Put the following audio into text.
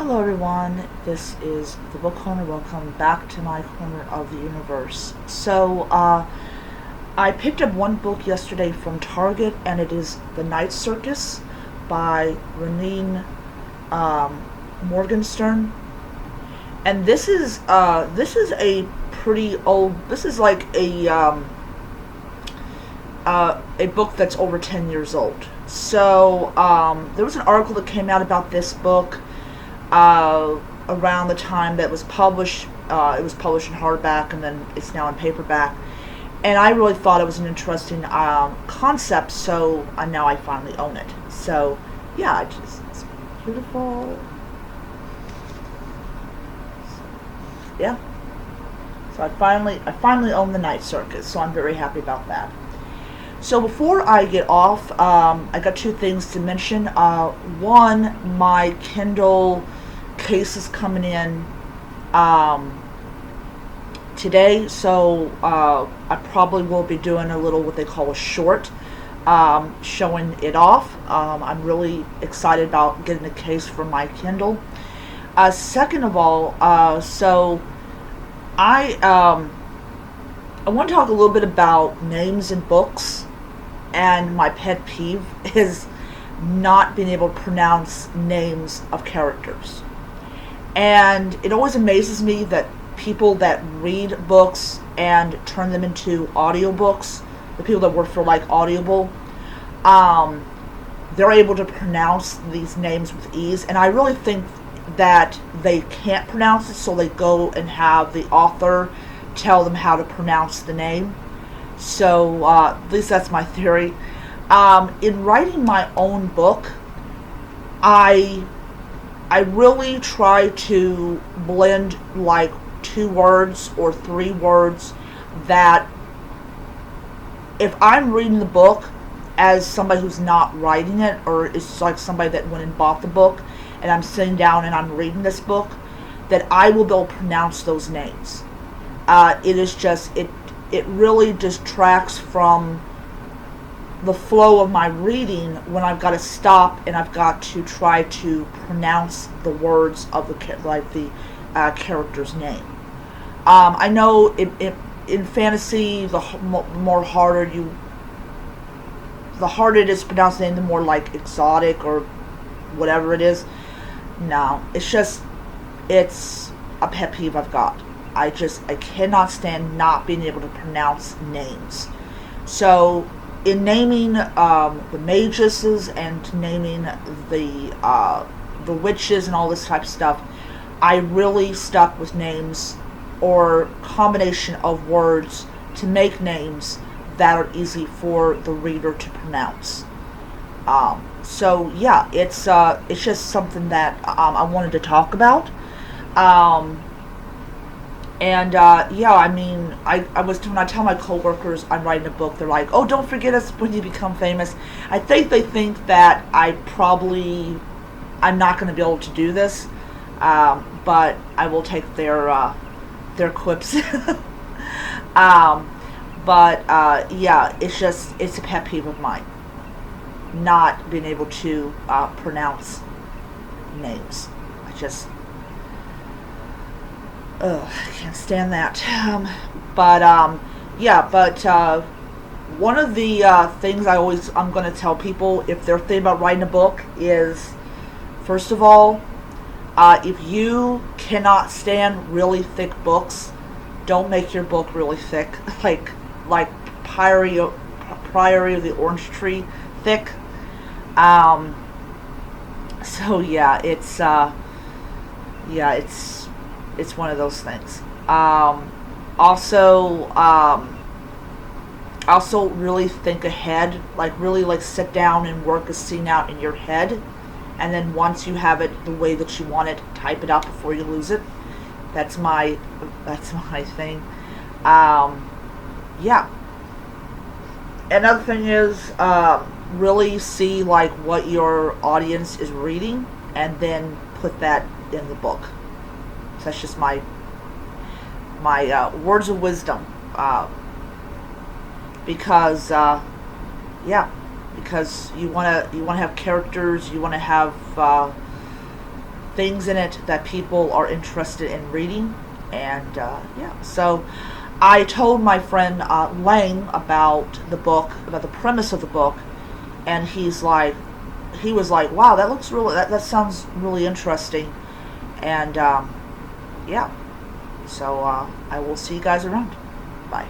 Hello everyone, this is the Book Corner. Welcome back to my corner of the universe. I picked up one book yesterday from Target, and it is The Night Circus by Reneen Morgenstern. And this is a pretty old. This is like a book that's over 10 years old. There was an article that came out about this book around the time that it was published. It was published in hardback, and then it's now in paperback. And I really thought it was an interesting concept, so now I finally own it. So, yeah, it's beautiful. Yeah. So I finally own The Night Circus, so I'm very happy about that. So before I get off, I got two things to mention. One, my Kindle case is coming in today, so I probably will be doing a little what they call a short, showing it off. I'm really excited about getting a case for my Kindle. Second of all, I want to talk a little bit about names in books, and my pet peeve is not being able to pronounce names of characters. And it always amazes me that people that read books and turn them into audiobooks, the people that work for like Audible, they're able to pronounce these names with ease. And I really think that they can't pronounce it, so they go and have the author tell them how to pronounce the name. So at least that's my theory. In writing my own book, I really try to blend like 2 words or 3 words that if I'm reading the book as somebody who's not writing it, or it's like somebody that went and bought the book and I'm sitting down and I'm reading this book, that I will be able to pronounce those names. It really distracts from the flow of my reading when I've got to stop and I've got to try to pronounce the words of the character's name. I know in fantasy, the harder it is to pronounce the name, the more like exotic or whatever it is. No, it's a pet peeve I've got. I cannot stand not being able to pronounce names. So in naming the mages and naming the witches and all this type of stuff, I really stuck with names or combination of words to make names that are easy for the reader to pronounce. So yeah, it's just something that I wanted to talk about. When I tell my coworkers I'm writing a book, they're like, "Oh, don't forget us when you become famous." I think they think that I'm not going to be able to do this, but I will take their quips. It's a pet peeve of mine, not being able to pronounce names. I can't stand that. One of the things I'm going to tell people if they're thinking about writing a book is, first of all, if you cannot stand really thick books, don't make your book really thick, like Priory of the Orange Tree thick. It's one of those things. Also really think ahead, really sit down and work a scene out in your head, and then once you have it the way that you want it, type it out before you lose it. That's my thing. Another thing is really see what your audience is reading, and then put that in the book. So that's just my words of wisdom. Because you want to have characters, you want to have things in it that people are interested in reading. And yeah, so I told my friend Lang about the book, about the premise of the book, and he was like, wow, that looks really, that sounds really interesting. And yeah, so I will see you guys around. Bye.